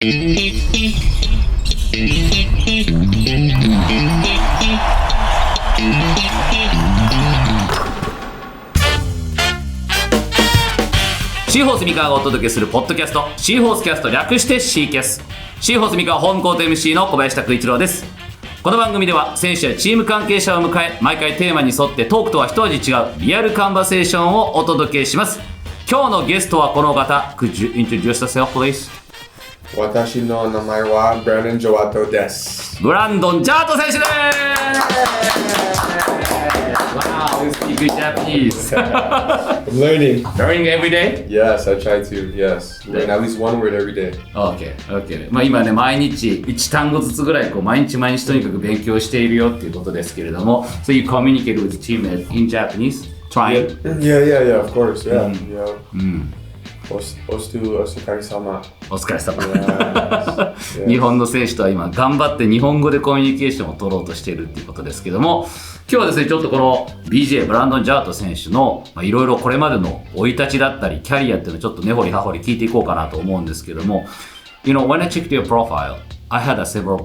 シーホース三河がお届けするポッドキャスト、シーホースキャスト、略してシーキャス。シーホース三河ホームコート MC の小林拓一郎です。この番組では選手やチーム関係者を迎え、毎回テーマに沿ってトークとは一味違うリアルカンバセーションをお届けします。今日のゲストはこの方。 Could you introduce yourself, please? 私の名前はブランドン・ジャワトです。ブランドン・ジャワト選手です。Wow, you speak good Japanese. I'm learning. Learning every day? Yes, I try to. Yes, learn at least one word every day. Okay. まあ今ね、毎日1単語ずつぐらい毎日とにかく勉強しているよっていうことですけれども。So you communicate with the teammates in Japanese? Trying? Yeah, of course. Yeah. お疲れ様。お疲れ様。日本の選手とは今頑張って日本語でコミュニケーションを取ろうとしているっていうことですけども、今日はですね、ちょっとこの BJ ブランドン・ジャワト選手のいろいろこれまでの生い立ちだったりキャリアっていうのをちょっと根掘り葉掘り聞いていこうかなと思うんですけども、 You know, when I checked your profile, I had several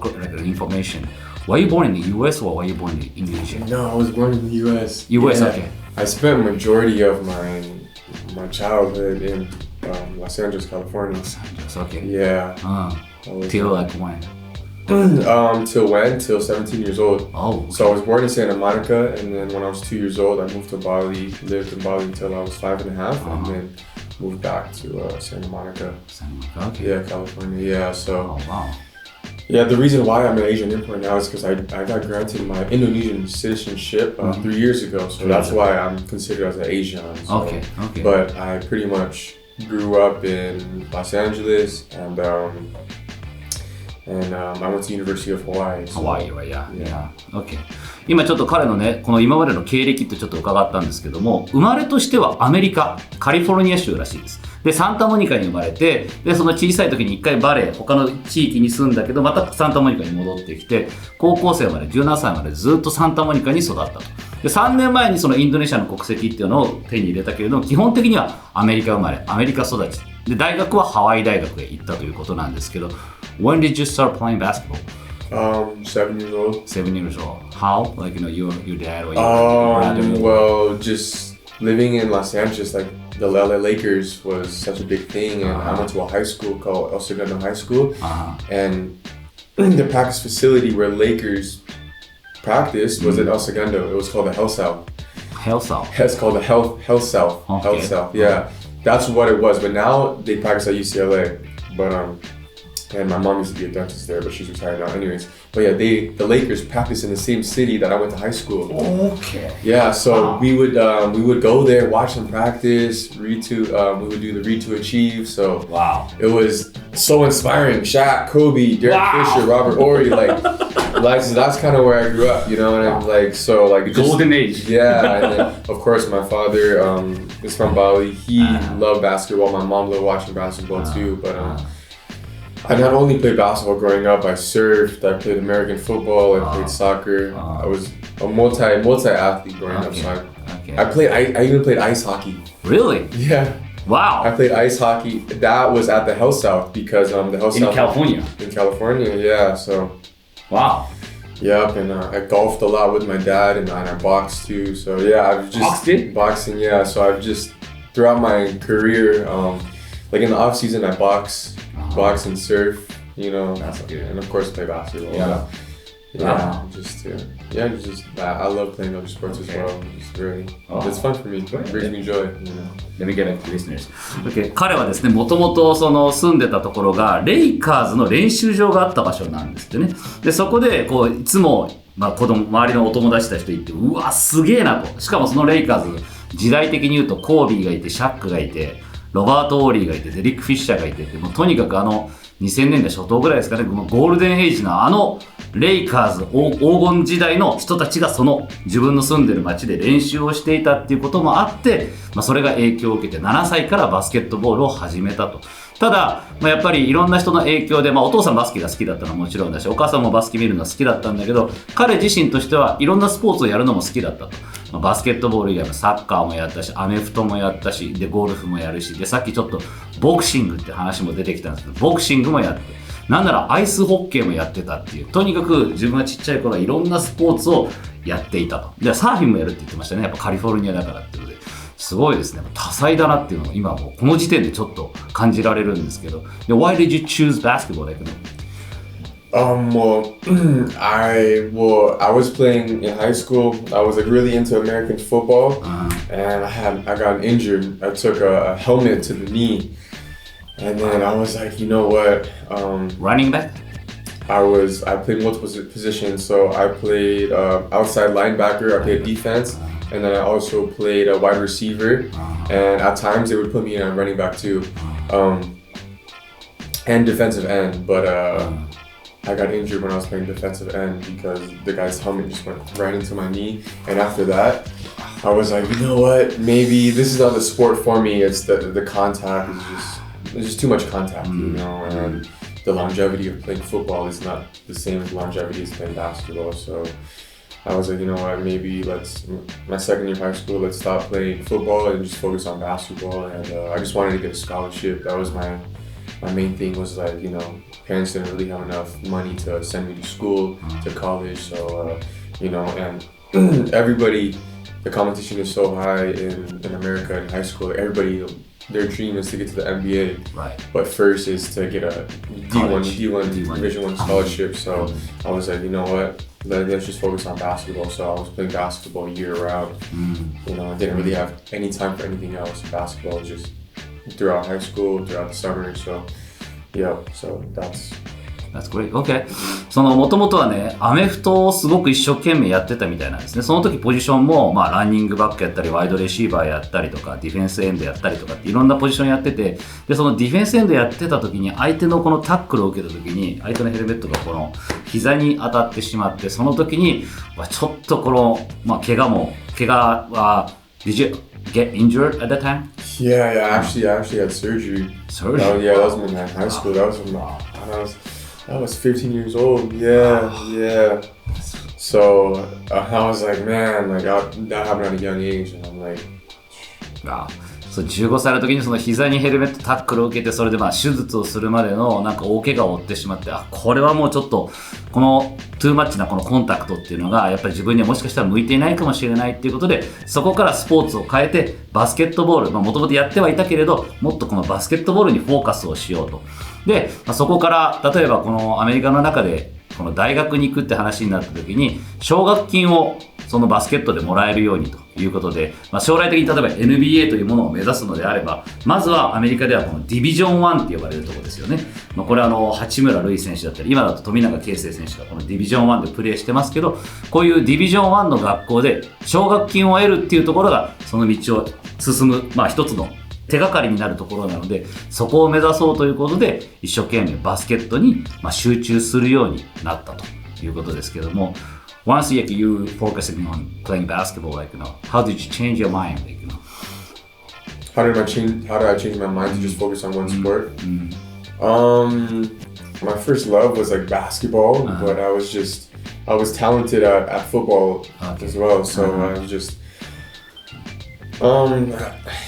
information. Were you born in the US or were you born in Indonesia? No, I was born in the US. US, yeah. Okay. I spent majority of my childhood in Los Angeles, California. Los Angeles, okay. Yeah. Till like when? Till when? Till 17 years old. Oh. Okay. So I was born in Santa Monica, and then when I was 2 years old, I moved to Bali, lived in Bali until I was 5.5, and then moved back to Santa Monica. Santa Monica, okay. Yeah, California, yeah, so. Oh, wow. Yeah, the reason why I'm an Asian import now is because I got granted my Indonesian citizenship 3 years ago, so that's why I'm considered as an Asian. So, okay. But I pretty much grew up in Los Angeles, and I went to University of Hawaii. So, Hawaii, right? Yeah. Okay. 今ちょっと彼のね、この今までの経歴ってちょっと伺ったんですけども、生まれとしてはアメリカ、カリフォルニア州らしいです。で、サンタモニカに生まれて、で、その小さい時に一回バレー、他の地域に住んだけど、またサンタモニカに戻ってきて、高校生まで17歳までずっとサンタモニカに育ったと。で、3年前にそのインドネシアの国籍っていうのを手に入れたけれども、基本的にはアメリカ生まれ、アメリカ育ち。で、大学はハワイ大学へ行ったということなんですけど、When did you start playing basketball? 7 years old. 7 years old. How? Like, your dad or your brother? Well, just living in Los Angeles, like the LA Lakers was such a big thing, and I went to a high school called El Segundo High School, and the practice facility where Lakers practiced was at El Segundo. It was called the Hell South. Hell South? It's called the Hell South. Okay. Hell South, yeah. That's what it was, but now they practice at UCLA, but and my mom used to be a dentist there, but she's retired now. Anyways, but yeah, the Lakers practice in the same city that I went to high school. Okay. Yeah, so we would go there, watch them practice, we would do the read to achieve. So wow, it was so inspiring. Shaq, Kobe, Derek Fisher, Robert Horry, like that's kind of where I grew up, you know. And I'm like, so like just, golden age. Yeah, and then of course my father is from Bali. He loved basketball. My mom loved watching basketball too, but. I not only played basketball growing up, I surfed, I played American football, I played soccer. I was a multi-athlete growing up. So I even played ice hockey. Really? Yeah. Wow. I played ice hockey. That was at the Hell South because the Hell South. In California? In California, yeah. So. Wow. Yep, and I golfed a lot with my dad, and I boxed too. So yeah, I've just boxing. Yeah, so I've just throughout my career, like in the off season, I box and surf, you know. That's good. And of course play basketball. Yeah. I love playing other sports as well. It's fun for me. It brings me joy, you know. Let me get back to listeners. Okay. 彼はですね、もともとその住んでたところがレイカーズの練習場があった場所なんですってね。で、そこでこういつも周りのお友達たちと行って、うわすげえなと。しかもそのレイカーズ時代的に言うとコービーがいて、シャックがいて、ロバート・オーリーがいて、デリック・フィッシャーがいてって、もうとにかく2000年代初頭ぐらいですかね、ゴールデンエイジのレイカーズ黄金時代の人たちがその自分の住んでる街で練習をしていたっていうこともあって、それが影響を受けて7歳からバスケットボールを始めたと。ただ、やっぱりいろんな人の影響で、お父さんバスケが好きだったのはもちろんだし、お母さんもバスケ見るのは好きだったんだけど、彼自身としてはいろんなスポーツをやるのも好きだったと。バスケットボール以外もサッカーもやったし、アメフトもやったし、でゴルフもやるし、でさっきちょっとボクシングって話も出てきたんですけど、ボクシングもやって。なんならアイスホッケーもやってたっていう、とにかく自分がちっちゃい頃はいろんなスポーツをやっていたと。でサーフィンもやるって言ってましたね。やっぱカリフォルニアだからっていうのですごいですね。多彩だなっていうのが今もうこの時点でちょっと感じられるんですけど。で Why did you choose basketball? Like, Well, I was playing in high school. I was like really into American football, and I got injured. I took a helmet to the knee, and then I was like, you know what? Running back? I played multiple positions. So I played outside linebacker. I played defense, and then I also played a wide receiver. And at times they would put me in a running back too, and defensive end, but. I got injured when I was playing defensive end because the guy's helmet just went right into my knee. And after that, I was like, you know what? Maybe this is not the sport for me. It's the contact there's just too much contact, you know. And the longevity of playing football is not the same as longevity as playing basketball. So I was like, you know what? Maybe my second year of high school, let's stop playing football and just focus on basketball. And I just wanted to get a scholarship. That was my main thing was like, you know, parents didn't really have enough money to send me to school, to college, so, you know, and everybody, the competition is so high in America in high school. Everybody, their dream is to get to the NBA, right? But first is to get a D1 Division 1 scholarship. So I was like, you know what, let's just focus on basketball. So I was playing basketball year round. You know, I didn't really have any time for anything else. Basketball was just throughout high school, throughout the summer, so yeah, so that's great. Okay. その元々はね、アメフトをすごく一生懸命やってたみたいなんですね。その時ポジションもまあランニングバックやったり、ワイドレシーバーやったりとか、ディフェンスエンドやったりとかっていろんなポジションやってて、でそのディフェンスエンドやってた時に相手のこのタックルを受けた時に相手のヘルメットがこの膝に当たってしまって、その時にちょっとこのまあ怪我は Did you get injured at that time? Yeah, I actually had surgery. Surgery? That was in high school. That was 15 years old. Yeah. So I was like, man, like that happened at a young age, and I'm like, wow. そう15歳の時にその膝にヘルメットタックルを受けて、それでまあ手術をするまでのなんか大怪我を負ってしまって、これはもうちょっとこのトゥーマッチなこのコンタクトっていうのがやっぱり自分にはもしかしたら向いていないかもしれないっていうことで、そこからスポーツを変えてバスケットボール、もともとやってはいたけれどもっとこのバスケットボールにフォーカスをしようと。で、そこから例えばこのアメリカの中でこの大学に行くって話になった時に奨学金をそのバスケットでもらえるようにということで、将来的に例えば NBA というものを目指すのであれば、まずはアメリカではこのディビジョン1って呼ばれるところですよね。これは八村塁選手だったり、今だと富永啓生選手がこのディビジョン1でプレーしてますけど、こういうディビジョン1の学校で奨学金を得るっていうところがその道を進む、一つの手がかりになるところなので、そこを目指そうということで一生懸命バスケットに集中するようになったということですけども、Once you focusing on playing basketball, like, you know, how did you change your mind? Like, you know? How did I change my mind to just focus on one sport? My first love was like basketball, but I was talented at football as well. So I was just,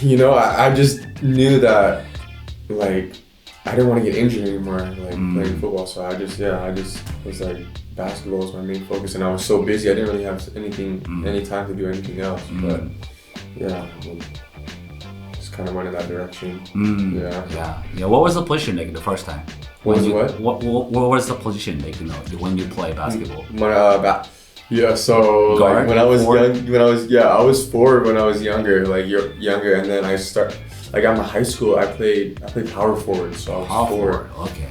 you know, I just knew that like I didn't want to get injured anymore, like playing football. So I just was like, basketball was my main focus, and I was so busy I didn't really have any time to do anything else. But yeah, just kind of went in that direction. Yeah. What was the position like the first time? What was the position like, you know, when you play basketball? So guard, like when I was forward? I was forward when I was younger, and then I start like at my high school I played power forward, so I was Power forward. Okay.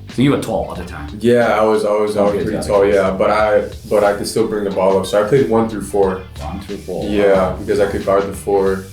So you were tall at the time. Yeah, I was pretty tall. Yeah, but I could still bring the ball up. So I played 1 through 4. 1 through 4. Yeah, because I could guard the 4.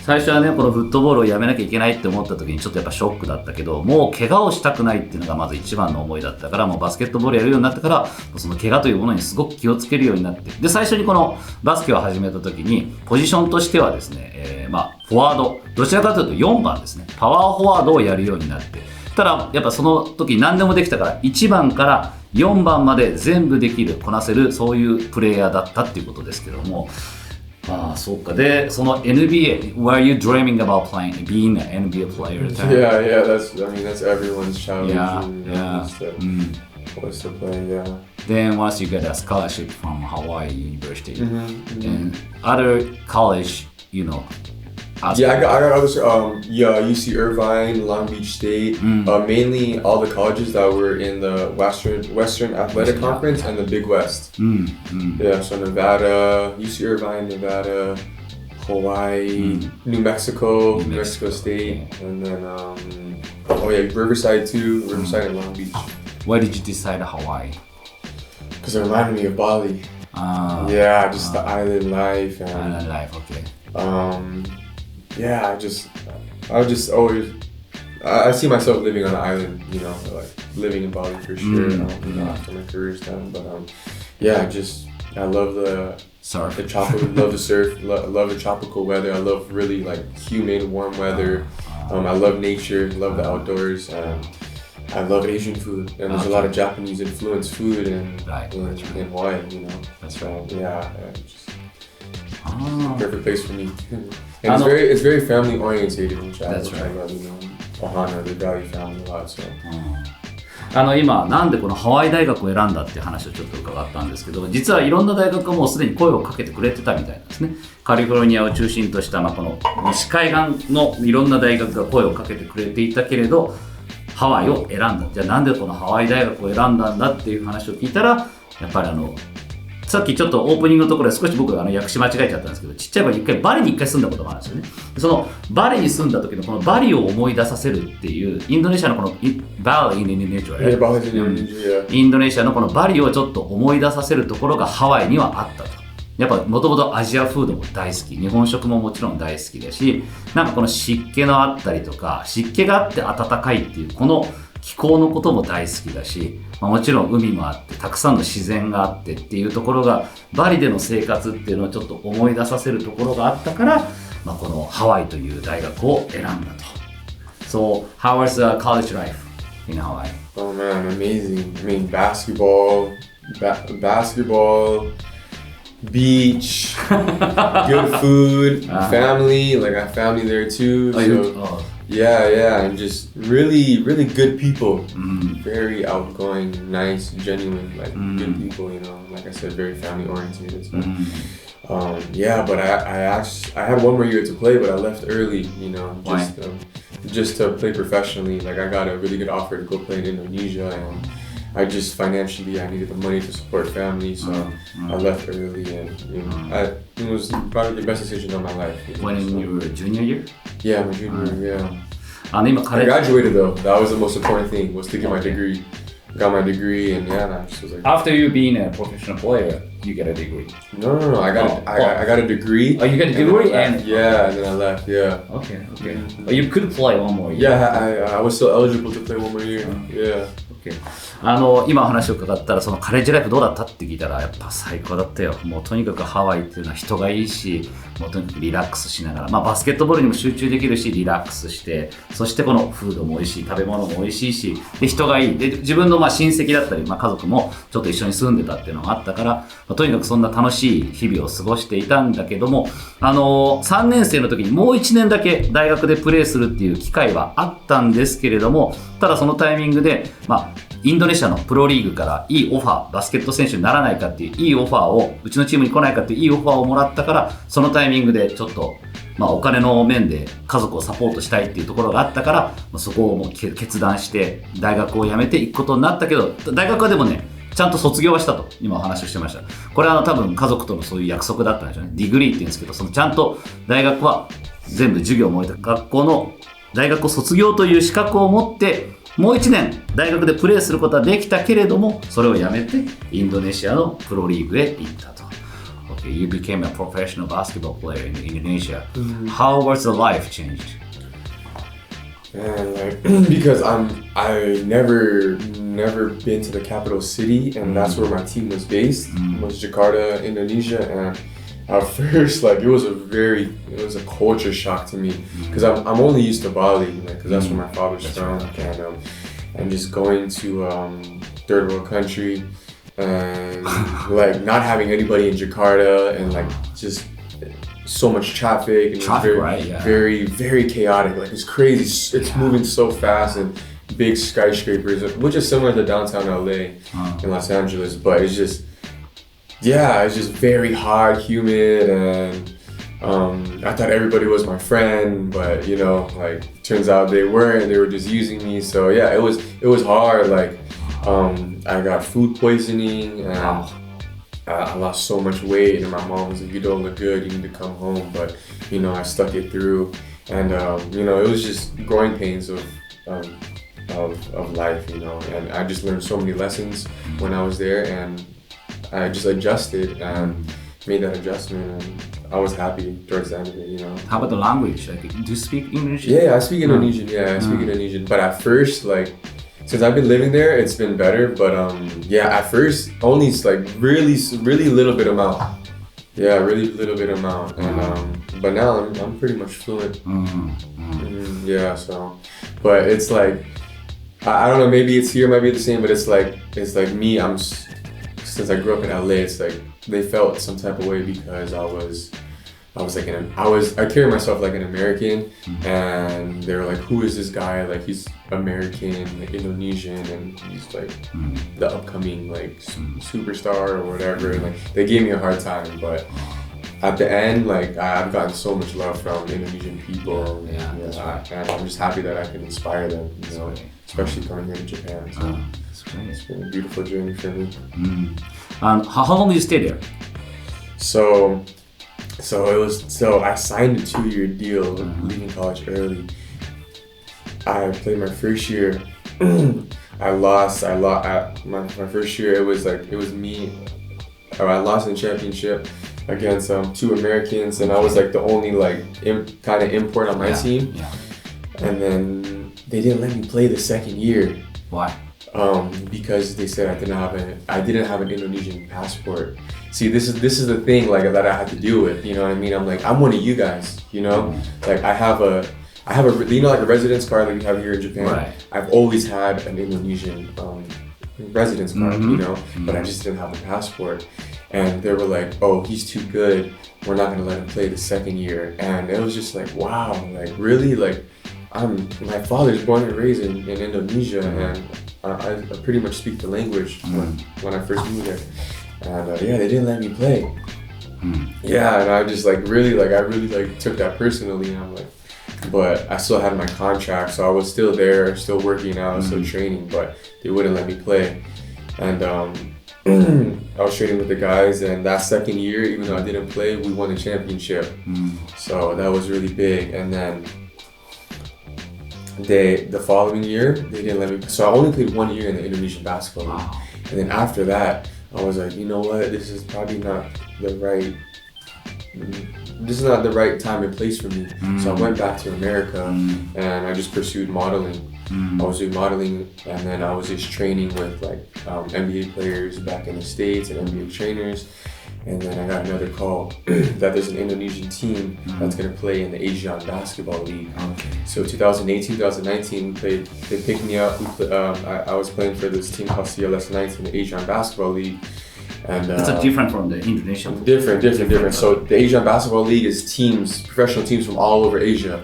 最初はね、このフットボールをやめなきゃいけないって思った時にちょっとやっぱショックだったけど、もう怪我をしたくないっていうのがまず一番の思いだったから、もうバスケットボールやるようになってから、その怪我というものにすごく気をつけるようになって、で最初にこのバスケを始めた時にポジションとしてはですね、フォワード、どちらかというと4番ですね、パワーフォワードをやるようになって、ただやっぱその時何でもできたから1番から4番まで全部できる、こなせる、そういうプレイヤーだったっていうことですけども、ああ、そうか。で、その NBA, were you dreaming about being an NBA player? Yeah, that's everyone's childhood Yeah. Was to play, yeah. Then once you get a scholarship from Hawaii University, and other college, I got others. UC Irvine, Long Beach State. Mainly all the colleges that were in the Western Athletic Conference and the Big West. Yeah, so Nevada, UC Irvine, Nevada, Hawaii, New Mexico State, and then Riverside too. Riverside and Long Beach. Why did you decide Hawaii? Because it reminded me of Bali. Just the island life and Island life, okay. I just always I see myself living on an island, like living in Bali for sure. After my career's done, but I love the surf, love the surf, love the tropical weather. I love really like humid, warm weather. I love nature, love the outdoors, and I love Asian food. And there's a lot of Japanese influenced food in Hawaii, That's right. Perfect place for me. And it's very family orientated, which I love. Ohana, they value family a lot, so. 今なんでこのハワイ大学を選んだっていう話をちょっと伺ったんですけど、実はいろんな大学がもうすでに声をかけてくれてたみたいなんですね。カリフォルニアを中心とした、この西海岸のいろんな大学が声をかけてくれていたけれど、ハワイを選んだ。じゃあなんでこのハワイ大学を選んだんだっていう話を聞いたら、やっぱりさっきちょっとオープニングのところで少し僕訳し間違えちゃったんですけど、ちっちゃい頃バリに一回住んだことがあるんですよね。そのバリに住んだ時のこのバリを思い出させるっていうインドネシアのこのバリインドネシア、インドネシアのこのバリをちょっと思い出させるところがハワイにはあったと。やっぱもともとアジアフードも大好き、日本食ももちろん大好きだし、なんかこの湿気のあったりとか、湿気があって暖かいっていうこの気候のことも大好きだし、もちろん海もあってたくさんの自然があってっていうところがバリでの生活っていうのをちょっと思い出させるところがあったから、このハワイという大学を選んだと。So, how was the college life in Hawaii? Oh man, amazing. I mean, basketball, beach, good food, family. Like I have family there too. Yeah, and just really good people. Very outgoing, nice, genuine, like good people. Like I said, very family oriented. So. But I had one more year to play, but I left early. Just to play professionally. Like I got a really good offer to go play in Indonesia, and I just financially I needed the money to support family, so I left early, and it was probably the best decision of my life. When you were a junior year? Yeah, my junior year. Yeah. I 今 graduated though. That was the most important thing, was to get my degree. Got my degree, and I just was like. After you being a professional player, you get a degree. No. I got a degree. Oh, you got a degree and then I left. Yeah. Okay. But you could play one more year. Yeah, I was still eligible to play one more year. Yeah. Okay. 今話を伺ったらそのカレッジライフどうだったって聞いたらやっぱ最高だったよ。もうとにかくハワイっていうのは人がいいし、もうとにかくリラックスしながら、バスケットボールにも集中できるしリラックスして、そしてこのフードも美味しい、食べ物も美味しいし、で人がいい、で自分の親戚だったり、家族もちょっと一緒に住んでたっていうのがあったから、とにかくそんな楽しい日々を過ごしていたんだけども、3年生の時にもう1年だけ大学でプレーするっていう機会はあったんですけれども、ただそのタイミングでインドネシアのプロリーグからいいオファー、バスケット選手にならないかっていういいオファーを、うちのチームに来ないかっていういいオファーをもらったから、そのタイミングでちょっと、お金の面で家族をサポートしたいっていうところがあったから、そこをもう決断して大学を辞めていくことになったけど、大学はでもね、ちゃんと卒業はしたと今お話をしてました。これは多分家族とのそういう約束だったんでしょうね。ディグリーって言うんですけど、そのちゃんと大学は全部授業を終えた学校の大学を卒業という資格を持って、もう1年大学でプレーすることはできたけれども、それをやめてインドネシアのプロリーグへ行ったと。Okay, you became a professional basketball player in Indonesia. How was the life changed? And because I never been to the capital city, and that's where my team was based, was Jakarta, Indonesia, and at first, it was a culture shock to me, because I'm only used to Bali, because that's where my father's from, and just going to third world country, and not having anybody in Jakarta, and just so much traffic and Traffic, right? Yeah. very, very chaotic. Like it's crazy. It's moving so fast and big skyscrapers, which is similar to downtown LA in Los Angeles, but it's just very hot, humid, and I thought everybody was my friend, but you know, like turns out they weren't. They were just using me. So yeah, it was hard. Like I got food poisoning and I lost so much weight, and my mom was like, "You don't look good. You need to come home." But you know, I stuck it through, and you know, it was just growing pains of life, you know. And I just learned so many lessons when I was there, and I just adjusted and made that adjustment, and I was happy towards the end of it, you know. How about the language? Like, do you speak English? Yeah, I speak Indonesian. Yeah, I speak Indonesian. But at first, like, since I've been living there, it's been better. But yeah, at first, only like really little bit amount. Yeah, really little bit amount. And but now I'm pretty much fluent. Yeah, so, but it's like I don't know. Maybe it's here, might be the same. But it's like me. Since I grew up in LA, it's like they felt some type of way because I carry myself like an American, and they were like, "Who is this guy? Like he's American, like Indonesian, and he's like the upcoming like superstar or whatever." And like they gave me a hard time, but at the end, like I've gotten so much love from Indonesian people, that's right. And I'm just happy that I can inspire them, you know, especially coming here to Japan. So it's been a beautiful journey for me. And how long did you stay there? So I signed a 2-year deal, leaving college early. I played my first year. I lost my first year. It was me. I lost in the championship against 2 Americans, and I was like the only like kind of import on my team. Yeah. And then they didn't let me play the second year. Why? Because they said I didn't have an Indonesian passport. See, this is the thing like that I had to deal with. You know what I mean? I'm like, I'm one of you guys. You know, like I have a you know, like a residence card that we have here in Japan. Right. I've always had an Indonesian residence card. You know, but I just didn't have a passport. And they were like, "Oh, he's too good. We're not gonna let him play the second year." And it was just like, wow, like really, like my father's born and raised in Indonesia, and I pretty much speak the language when I first moved there. And yeah, they didn't let me play. Yeah, and I just like really took that personally. And I'm like, but I still had my contract, so I was still there, still working out, still training, but they wouldn't let me play. And I was training with the guys, and that second year, even though I didn't play, we won the championship. So that was really big. And then the following year, they didn't let me. So I only played 1 year in the Indonesian basketball league. And then after that, I was like, you know what? This is probably not the right. This is not the right time and place for me. So I went back to America, and I just pursued modeling. I was doing modeling, and then I was just training with like NBA players back in the States and NBA trainers. And then I got another call that there's an Indonesian team that's going to play in the Asian Basketball League. So 2018, 2019, they picked me up. I was playing for this team called CLS Knights in the Asian Basketball League. And it's different from the Indonesian. Different. So the Asian Basketball League is professional teams from all over Asia.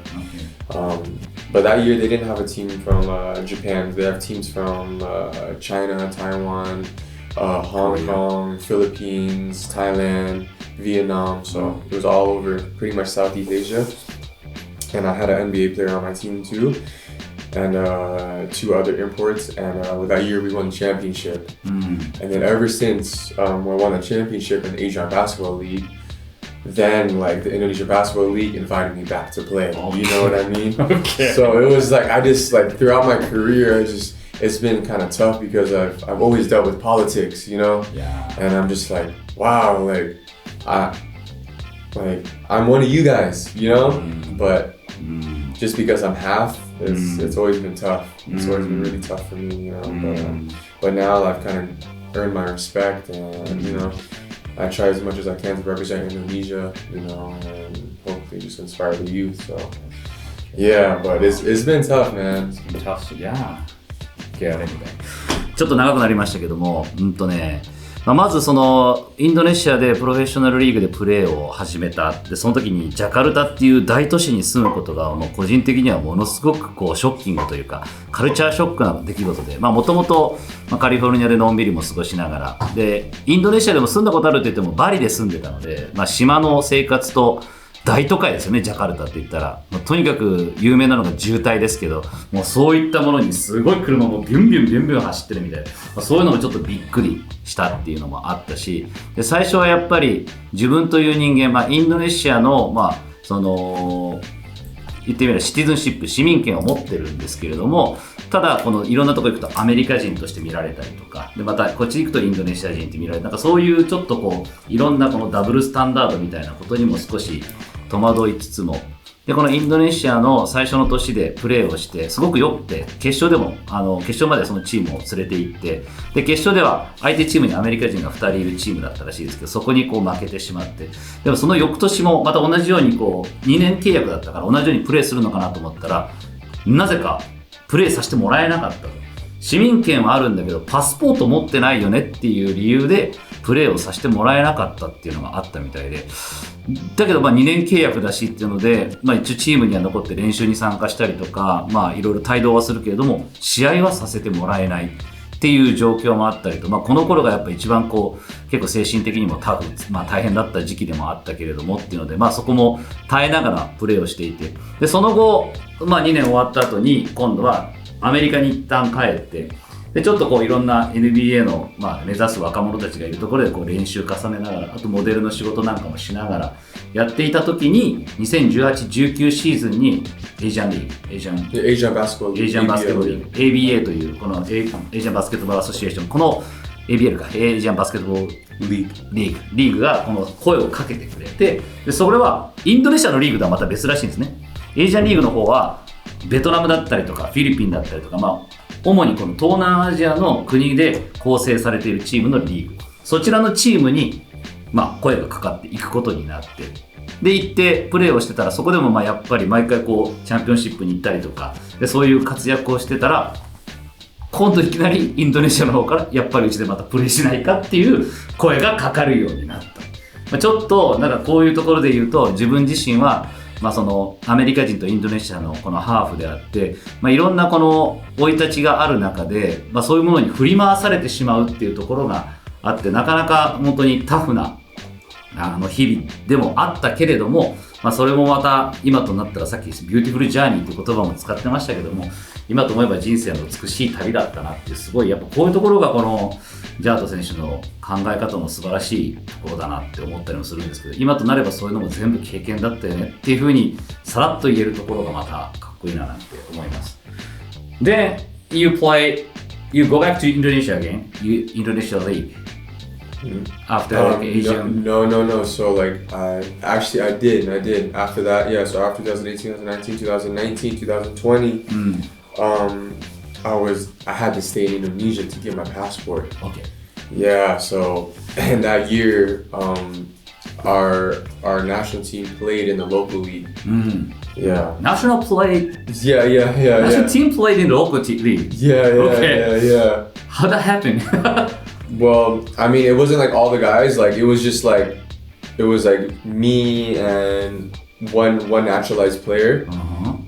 But that year they didn't have a team from Japan. They have teams from China, Taiwan, Hong Kong, Philippines, Thailand, Vietnam. So it was all over pretty much Southeast Asia. And I had an NBA player on my team too, and 2 other imports. And with that year we won the championship. And then ever since we won the championship in the Asian Basketball League, then like the Indonesia Basketball League invited me back to play. You know what I mean? So it was like I just like throughout my career, it's been kind of tough because I've always dealt with politics, you know. And I'm just like, wow, like I'm one of you guys, you know. But just because I'm half, it's always been tough. It's always been really tough for me, you know. But now I've kind of earned my respect, and you know, I try as much as I can to represent Indonesia, you know, and hopefully just inspire the youth. So yeah, but it's been tough, man. It's been tough, yeah. ちょっと長くなりましたけども、まずそのインドネシアでプロフェッショナルリーグでプレーを始めた。でその時にジャカルタっていう大都市に住むことがもう個人的にはものすごくこうショッキングというかカルチャーショックな出来事で、もともとカリフォルニアでのんびりも過ごしながらでインドネシアでも住んだことあるって言ってもバリで住んでたので、島の生活と大都会ですよね、ジャカルタって言ったら。とにかく有名なのが渋滞ですけど、もうそういったものにすごい車もビュンビュンビュンビュン走ってるみたいな、そういうのもちょっとびっくりしたっていうのもあったし、で最初はやっぱり自分という人間、インドネシアの、その言ってみればシティズンシップ、市民権を持ってるんですけれども、ただこのいろんなところ行くとアメリカ人として見られたりとかで、またこっち行くとインドネシア人って見られる、なんかそういうちょっとこういろんなこのダブルスタンダードみたいなことにも少し戸惑いつつも、でこのインドネシアの最初の年でプレーをしてすごく良くて、決勝でも決勝までそのチームを連れて行って、で決勝では相手チームにアメリカ人が2人いるチームだったらしいですけど、そこにこう負けてしまって、でもその翌年もまた同じようにこう2年契約だったから同じようにプレーするのかなと思ったら、なぜかプレーさせてもらえなかったと。市民権はあるんだけどパスポート持ってないよねっていう理由でプレーをさせてもらえなかったっていうのがあったみたいで、だけど2年契約だしっていうので、一応チームには残って練習に参加したりとか、いろいろ帯同はするけれども試合はさせてもらえないっていう状況もあったりと、この頃がやっぱ一番こう結構精神的にもタフ、大変だった時期でもあったけれどもっていうので、そこも耐えながらプレーをしていて、でその後、2年終わった後に今度はアメリカに一旦帰って、でちょっとこういろんな NBA の、目指す若者たちがいるところでこう練習重ねながら、あとモデルの仕事なんかもしながらやっていた時に、2018-19シーズンにエイジャンリーグ、エイジャンバスケットリーグ ABA というこのエイジャンバスケットボールアソシエーション、この ABL か、エイジャンバスケットボールリーグがこの声をかけてくれて、でそれはインドネシアのリーグとはまた別らしいんですね。エイジャンリーグの方はベトナムだったりとかフィリピンだったりとか、主にこの東南アジアの国で構成されているチームのリーグ、そちらのチームに声がかかっていくことになって、で行ってプレーをしてたら、そこでもやっぱり毎回こうチャンピオンシップに行ったりとかで、そういう活躍をしてたら、今度いきなりインドネシアの方からやっぱりうちでまたプレーしないかっていう声がかかるようになった。ちょっとなんかこういうところで言うと、自分自身はそのアメリカ人とインドネシアのこのハーフであって、いろんなこの生い立ちがある中で、そういうものに振り回されてしまうっていうところがあって、なかなか本当にタフな日々でもあったけれども、それもまた今となったら、さっきビューティフルジャーニーっていう言葉も使ってましたけども、今と思えば人生の美しい旅だったなっていう、すごいやっぱこういうところがこのジャート選手の考え方の素晴らしいところだなって思ったりもするんですけど、今となればそういうのも全部経験だったよねっていうふうにさらっと言えるところがまたかっこいいななんて思います。で、you go back to Indonesia again, Indonesia League. After Asian. No. So I did. After that, yeah. So after 2018, 2019, 2020, I had to stay in Indonesia to get my passport. Okay. Yeah. So and that year, our national team played in the local league. Yeah. National played. Yeah. National team played in the local league. Yeah. How'd that happen? Well, I mean, it wasn't like all the guys. Like it was me and one naturalized player.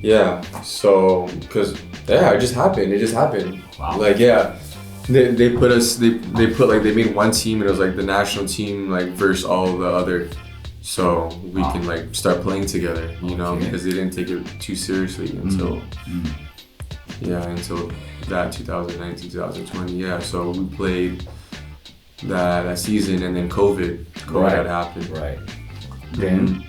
Yeah. So, it just happened. Wow. Like they made one team, and it was like the national team versus all the other, so we can start playing together. You know, because they didn't take it too seriously until until that 2019, 2020. Yeah. So we played that season, and then COVID had happened. Right. Then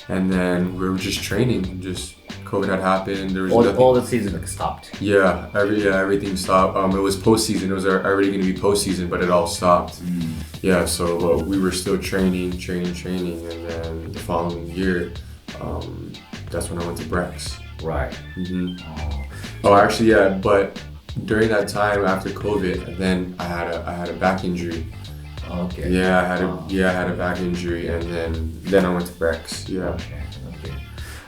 and then we were just training. Just COVID had happened. There was all the season stopped. Yeah, everything stopped. It was postseason. It was already going to be postseason, but it all stopped. Yeah, so we were still training, and then the following year, that's when I went to Brex. Right. Oh, actually, yeah, but during that time after COVID, then I had a back injury. Okay. Yeah, I had a back injury, and then I went to Brex. Yeah. Okay.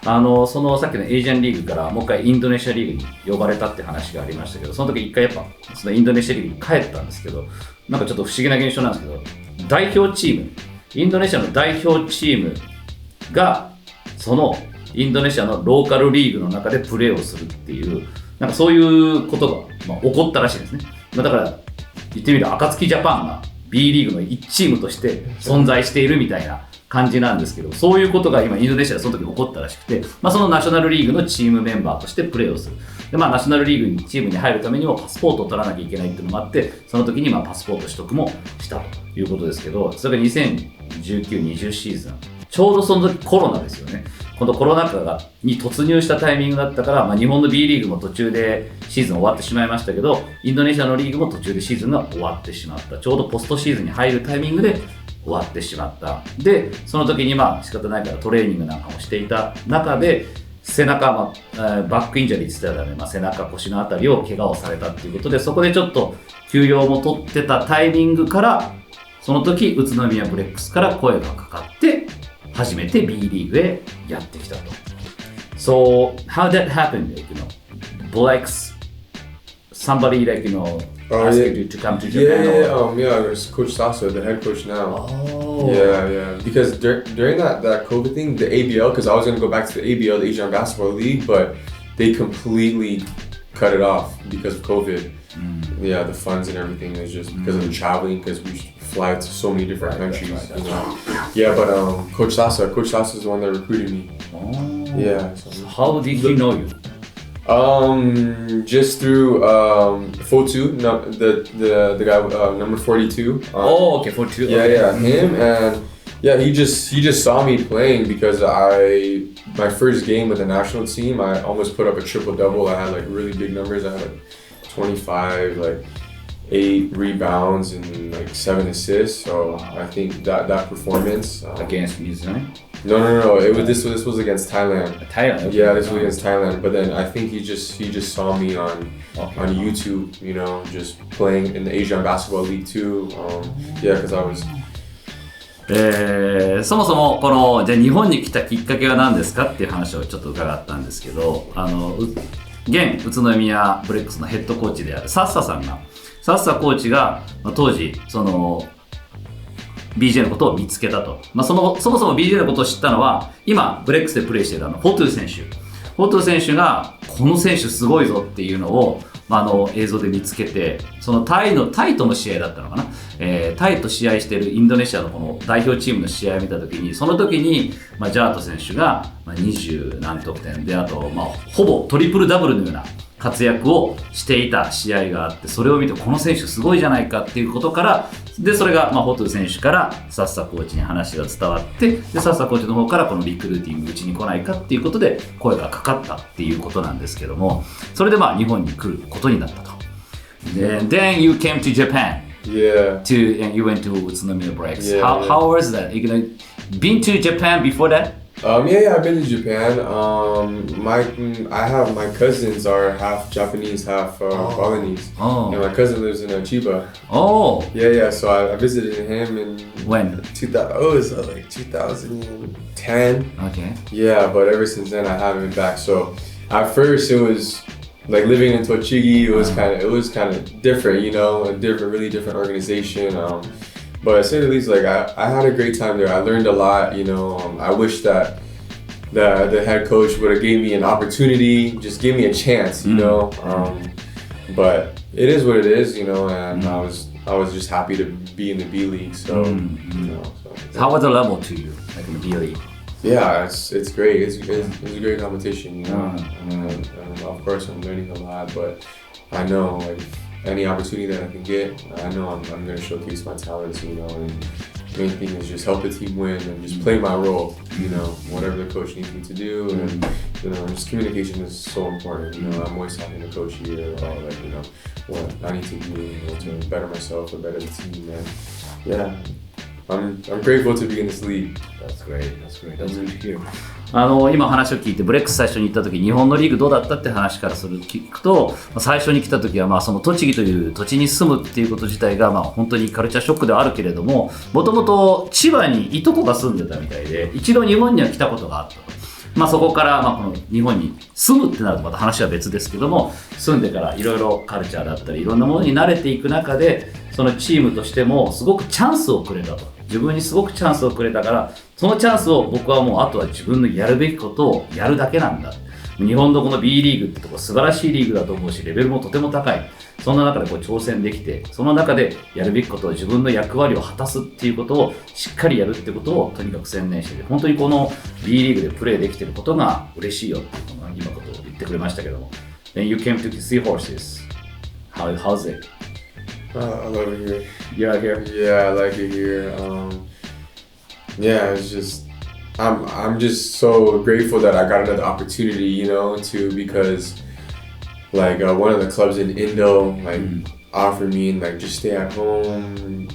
そのさっきのエージアンリーグからもう一回インドネシアリーグに呼ばれたって話がありましたけど、その時一回やっぱそのインドネシアリーグに帰ったんですけど、なんかちょっと不思議な現象なんですけど、代表チーム、インドネシアの代表チームがそのインドネシアのローカルリーグの中でプレーをするっていう、なんかそういうことが、起こったらしいですね。だから言ってみると暁ジャパンが B リーグの1チームとして存在しているみたいな感じなんですけど、そういうことが今インドネシアでその時起こったらしくて、そのナショナルリーグのチームメンバーとしてプレーをする。で、ナショナルリーグにチームに入るためにもパスポートを取らなきゃいけないっていうのもあって、その時にパスポート取得もしたということですけど、それが2019-20シーズン、ちょうどその時コロナですよね。このコロナ禍に突入したタイミングだったから、日本の B リーグも途中でシーズン終わってしまいましたけど、インドネシアのリーグも途中でシーズンが終わってしまった。ちょうどポストシーズンに入るタイミングで終わってしまった。で、その時に仕方ないからトレーニングなんかもしていた中で、背中、バックインジャリーって言ったらダメ、背中腰のあたりを怪我をされたっていうことで、そこでちょっと休養も取ってたタイミングから、その時宇都宮ブレックスから声がかかって初めて B リーグへやってきたと。So how that happened? Blake's somebody asked you to come to Japan? Yeah, it's Coach Sasa, the head coach now. Oh. Yeah. Because during that COVID thing, the ABL, because I was going to go back to the ABL, the Asian Basketball League, but they completely cut it off because of COVID. Yeah, the funds and everything is just because of the traveling, because we fly to so many different countries. You know? Yeah, but Coach Sasa is the one that recruited me. Oh. Yeah. So how did he know you? Just through Fotu, the guy number 42. Okay, 42. Yeah, him, and yeah, he just saw me playing because my first game with the national team, I almost put up a triple-double. I had really big numbers. I had 25, 8 rebounds and 7 assists. So I think that performance against New Zealand. No. This was against Thailand. Thailand. Yeah, this was against Thailand. But then I think he just saw me on YouTube. Just playing in the Asian Basketball League too. Yeah, because I was. そもそもじゃあ日本に来たきっかけは何ですかっていう話をちょっと伺ったんですけど、現宇都宮ブレックスのヘッドコーチであるサッサコーチが、当時その BJ のことを見つけたと。そもそも BJ のことを知ったのは、今ブレックスでプレーしているフォトゥ選手がこの選手すごいぞっていうのを、映像で見つけて、そのタイとの試合だったのかな、タイと試合しているインドネシアのこの代表チームの試合を見たときに、その時に、ジャート選手が20何得点で、あと、ほぼトリプルダブルのような活躍をしていた試合があって、それを見てこの選手すごいじゃないかっていうことから、でそれがフォトゥ選手からサッサコーチに話が伝わって、でサッサコーチの方からこのリクルーティングうちに来ないかっていうことで声がかかったっていうことなんですけども、それで日本に来ることになったと。Then you came to Japan. Yeah. And you went to Utsunomiya Breaks. Yeah, How was that? Been to Japan before that? Yeah, I've been to Japan. I have my cousins are half Japanese, half Balinese. Oh. And my cousin lives in Chiba. Oh. Yeah. So I visited him in when? 2010. Okay. Yeah, but ever since then I haven't been back. So at first it was living in Tochigi. It was kind of different, really different organization. But to say the least, I had a great time there. I learned a lot, I wish that the head coach would have gave me an opportunity, just give me a chance, But it is what it is, and I was just happy to be in the B League. So, How was the level to you, in the B League? Yeah, it's great. It's a great competition, And of course, I'm learning a lot, but I know any opportunity that I can get, I know I'm going to showcase my talents, and the main thing is just help the team win and just play my role, whatever the coach needs me to do, and just communication is so important. I'm always talking to coach here about what I need to do, to better myself or better the team, and yeah, I'm grateful to be in this league. That's great. That's good to hear. 今話を聞いてブレックス最初に行った時、日本のリーグどうだったって話から聞くと、最初に来た時はその栃木という土地に住むっていうこと自体が本当にカルチャーショックではあるけれども、もともと千葉にいとこが住んでたみたいで、一度日本には来たことがあったと。そこから、この日本に住むってなるとまた話は別ですけども、住んでからいろいろカルチャーだったりいろんなものに慣れていく中で、そのチームとしてもすごくチャンスをくれたと、自分にすごくチャンスをくれたから、そのチャンスを僕はもうあとは自分のやるべきことをやるだけなんだ。日本のこの B リーグってとこ素晴らしいリーグだと思うし、レベルもとても高い。そんな中でこう挑戦できて、その中でやるべきことを、自分の役割を果たすっていうことをしっかりやるってことをとにかく専念してて、本当にこの B リーグでプレーできてることが嬉しいよっていうのが今ことを言ってくれましたけども。Then you came to Sea Horses. How's it? I love it here. You like here? Yeah, I like it here. Yeah, it's just I'm just so grateful that I got another opportunity, you know, because like one of the clubs in Indo offered me and like just stay at home,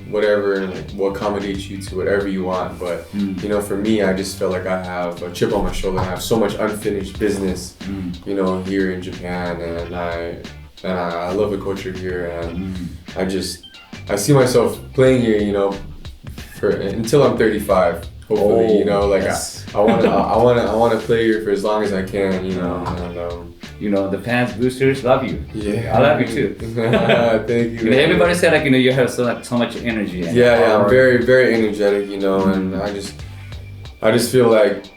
whatever, and like we'll accommodate you to whatever you want. But you know, for me, I just felt like I have a chip on my shoulder. I have so much unfinished business, you know, here in Japan, and I love the culture here, and I see myself playing here, you know, until I'm 35. Hopefully, you know, like yes. I want to play here for as long as I can, you know. And, you know, the fans, boosters love you. Yeah, I love you too. Thank you. You know, everybody said like, you know, you have so much energy. And yeah, I'm very, very energetic, you know, and I just feel like,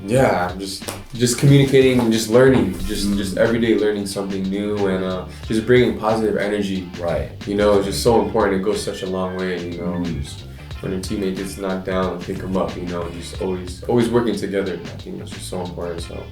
yeah, I'm just communicating and just learning, just every day learning something new, and just bringing positive energy. Right. You know, it's just so important. It goes such a long way, you know. Just when a teammate gets knocked down, pick them up, you know, just always working together. I think that's just so important. So.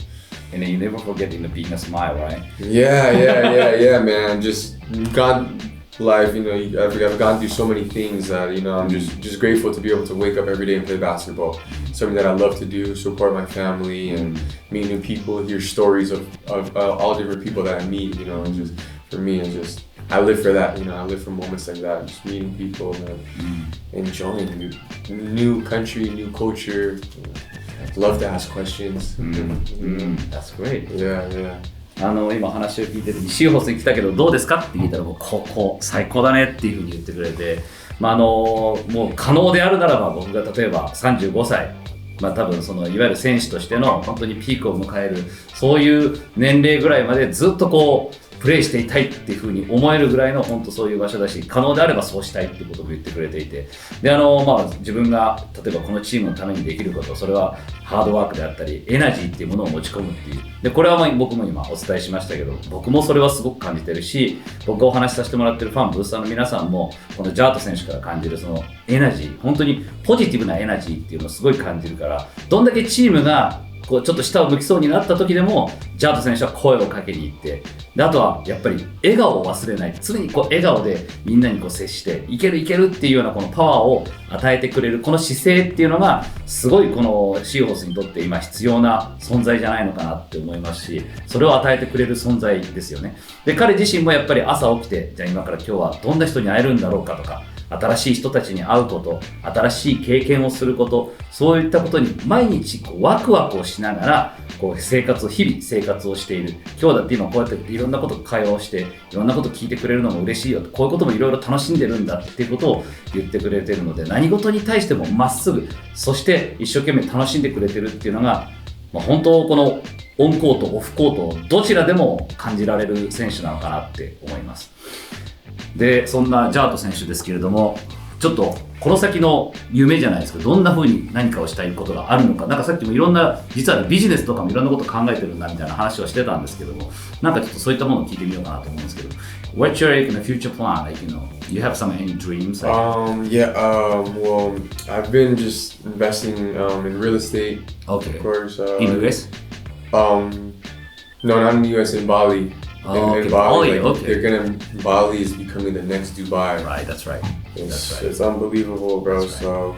And then you never forget, you know, being a smile, right? Yeah, man. Just gone life, you know. I've gone through so many things that, you know, I'm just grateful to be able to wake up every day and play basketball. Something that I love to do, support my family and meet new people, hear stories of all different people that I meet, you know. And just for me, it's just I live for that, you know. I live for moments like that, just meeting people and enjoying new country, new culture. Love to ask questions. That's great. Yeah. 今話を聞いてて、シーホースに来たけどどうですかって聞いたら、もうここ最高だねっていうふうに言ってくれて、もう可能であるならば僕が例えば35歳、多分そのいわゆる選手としての本当にピークを迎えるそういう年齢ぐらいまでずっとこうプレーしていたいっていう風に思えるぐらいの本当そういう場所だし、可能であればそうしたいっていうことを言ってくれていて、で自分が例えばこのチームのためにできること、それはハードワークであったりエナジーっていうものを持ち込むっていう、でこれは僕も今お伝えしましたけど、僕もそれはすごく感じてるし、僕がお話しさせてもらってるファンブースターの皆さんもこのジャート選手から感じるそのエナジー、本当にポジティブなエナジーっていうのをすごい感じるから、どんだけチームがこうちょっと下を向きそうになった時でもジャート選手は声をかけに行って、であとはやっぱり笑顔を忘れない、常にこう笑顔でみんなにこう接していけるっていうようなこのパワーを与えてくれるこの姿勢っていうのがすごいこのシーホースにとって今必要な存在じゃないのかなって思いますし、それを与えてくれる存在ですよね。で彼自身もやっぱり朝起きて、じゃあ今から今日はどんな人に会えるんだろうかとか、新しい人たちに会うこと、新しい経験をすること、そういったことに毎日こうワクワクをしながらこう日々生活をしている。今日だって今こうやっていろんなこと会話をしていろんなこと聞いてくれるのも嬉しいよと、こういうこともいろいろ楽しんでるんだっていうことを言ってくれているので、何事に対してもまっすぐ、そして一生懸命楽しんでくれてるっていうのが、本当このオンコートオフコートどちらでも感じられる選手なのかなって思います。でそんなジャート選手ですけれども、ちょっとこの先の夢じゃないですけど、どんな風に何かをしたいことがあるのか、なんかさっきもいろんな実はビジネスとかもいろんなこと考えてるんだみたいな話をしてたんですけども、なんかちょっとそういったものを聞いてみようかなと思うんですけど、 What's your future plan? Like, you know, you have any dreams? Well, I've been just investing in real estate. Okay. Of course. In US? No, not in the US, in Bali. In Bali, okay. Bali is becoming the next Dubai. Right, that's right. It's unbelievable, bro. Right. So,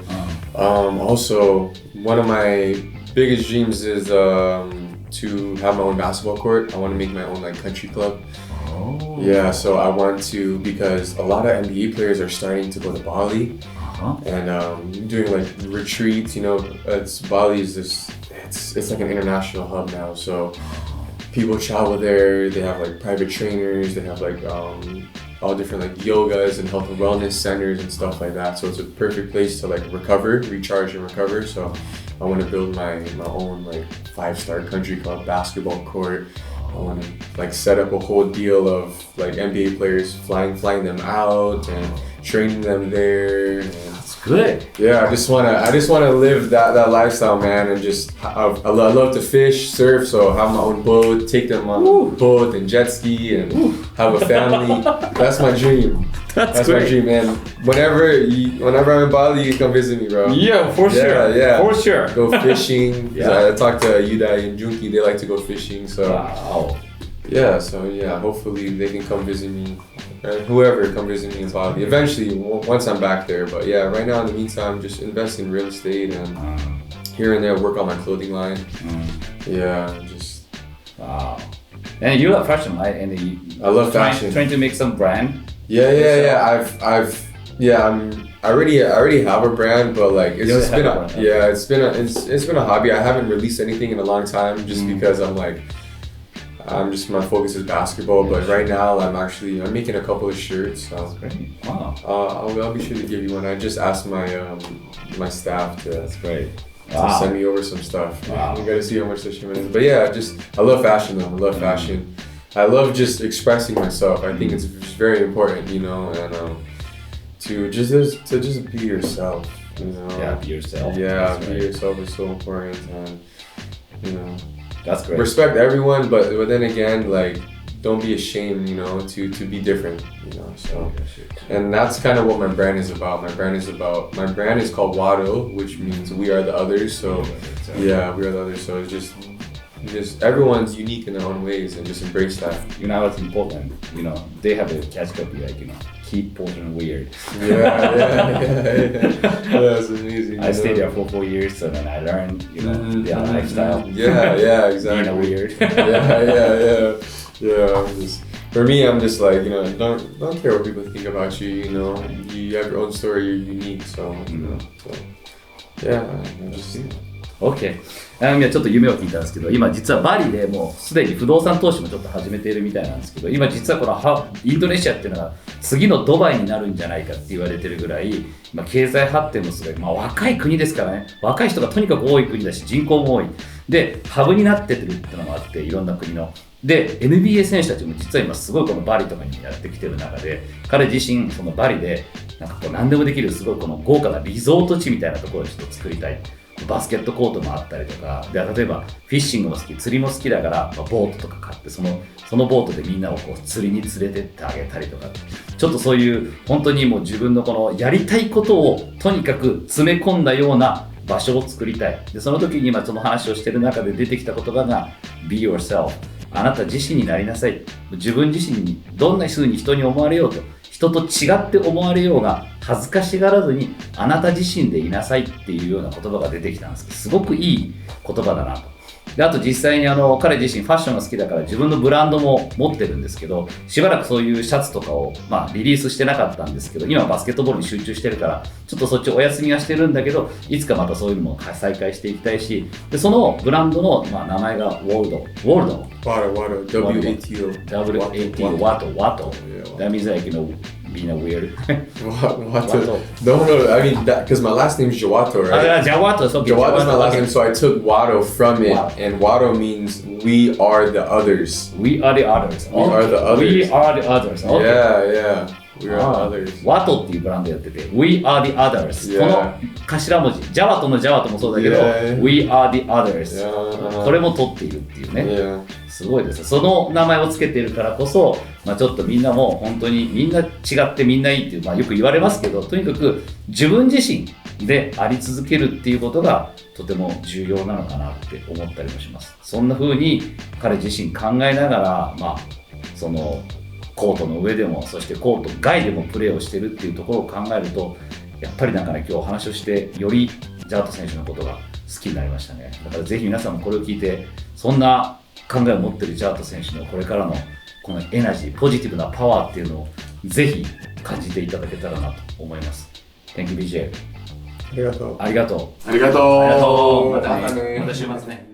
also one of my biggest dreams is to have my own basketball court. I want to make my own country club. Oh. Yeah, so I want to, because a lot of NBA players are starting to go to Bali and doing retreats. You know, Bali is it's like an international hub now. So people travel there. They have private trainers. They have all different yogas and health and wellness centers and stuff like that. So it's a perfect place to recharge and recover. So I want to build my own like 5-star country club basketball court. I want to like set up a whole deal of like NBA players flying them out and training them there. And That's good. yeah, I just wanna live that lifestyle, man, and just I love to fish, surf, so have my own boat, take them on a boat and jet ski, and have a family. That's my dream. That's my dream, man. Whenever I'm in Bali, you come visit me, bro. Yeah, for sure. Yeah. For sure. Go fishing. Yeah. I talked to Yudai and Junki. They like to go fishing, so Wow. yeah. So yeah, hopefully they can come visit me. Whoever come visit me in Bali eventually once I'm back there, but yeah, right now in the meantime just invest in real estate and here and there work on my clothing line. Yeah, just Wow. And you love fashion, right? And I love fashion. Trying to make some brand. Yeah. I already have a brand, but like it's just been it's been a hobby. I haven't released anything in a long time just because my focus is basketball, but right now I'm making a couple of shirts. So That's great. Wow. I'll be sure to give you one. I just asked my staff to send me over some stuff. Wow. You gotta see how much the shipment is. But yeah, I love fashion though. I love fashion. I love just expressing myself. I think it's very important, you know, and to just be yourself, you know. Yeah, be yourself. Yeah, That's be right. yourself is so important, and you know. That's great. Respect everyone, but then again, like, don't be ashamed, you know, to be different, you know. So, and that's kind of what my brand is about. My brand is called Wado, which means we are the others. So, yeah, we are the others. So it's just everyone's unique in their own ways, and just embrace that. You know what's important? You know, they have a catch copy like, you know, keep Portland weird. Yeah, it's amazing. I stayed there for 4 years, and then I learned, you know, their lifestyle. Yeah, exactly. Being a weird. Yeah. For me, I'm just like, you know, don't care what people think about you. You know, you have your own story. You're unique. So, you know, yeah. OK。今ちょっと夢を聞いたんですけど、今実はバリでもうすでに不動産投資もちょっと始めているみたいなんですけど、今実はこのインドネシアっていうのが次のドバイになるんじゃないかって言われてるぐらい、経済発展もすごい、若い国ですからね、若い人がとにかく多い国だし人口も多い。で、ハブになってるっていうのもあって、いろんな国の。で、NBA 選手たちも実は今すごいこのバリとかにやってきてる中で、彼自身そのバリでなんかこう何でもできるすごいこの豪華なリゾート地みたいなところをちょっと作りたい。バスケットコートもあったりとかで、例えばフィッシングも好き、釣りも好きだから、ボートとか買ってそのボートでみんなをこう釣りに連れてってあげたりとか、ちょっとそういう本当にもう自分のこのやりたいことをとにかく詰め込んだような場所を作りたい。でその時に今その話をしてる中で出てきた言葉が Be yourself。 あなた自身になりなさい。自分自身にどんな風に人に思われようと、人と違って思われようが恥ずかしがらずにあなた自身でいなさいっていうような言葉が出てきたんですけど、すごくいい言葉だなと。であと実際に彼自身ファッションが好きだから自分のブランドも持ってるんですけど、しばらくそういうシャツとかを、リリースしてなかったんですけど、今バスケットボールに集中してるからちょっとそっちお休みはしてるんだけど、いつかまたそういうのも再開していきたいし、でそのブランドの、名前がウォルドWATO WATO That means like, you know, being a weird Wato. No, I mean that because my last name is Jawato, right? Jawato, so Jawato is my last name, so I took Wato from it, and Wato means we are the others. We are the others. We are the others. We are the others. Okay. Yeah. We are the others. WATO っていうブランドやってて We are the others、 Yeah. この頭文字ジャワトのジャワトもそうだけど、Yeah. We are the others、 これも取っているっていうね、Yeah. すごいです。その名前をつけているからこそ、ちょっとみんなも本当にみんな違ってみんないいっていう、よく言われますけど、とにかく自分自身であり続けるっていうことがとても重要なのかなって思ったりもします。そんな風に彼自身考えながら、そのコートの上でも、そしてコート外でもプレーをしてるっていうところを考えると、やっぱり今日お話をしてよりジャワト選手のことが好きになりましたね。だからぜひ皆さんもこれを聞いて、そんな考えを持っているジャワト選手のこれからのこのエナジー、ポジティブなパワーっていうのをぜひ感じていただけたらなと思います。Thank you, BJ。ありがとう。ありがとう。ありがとう。またね。また週末ね。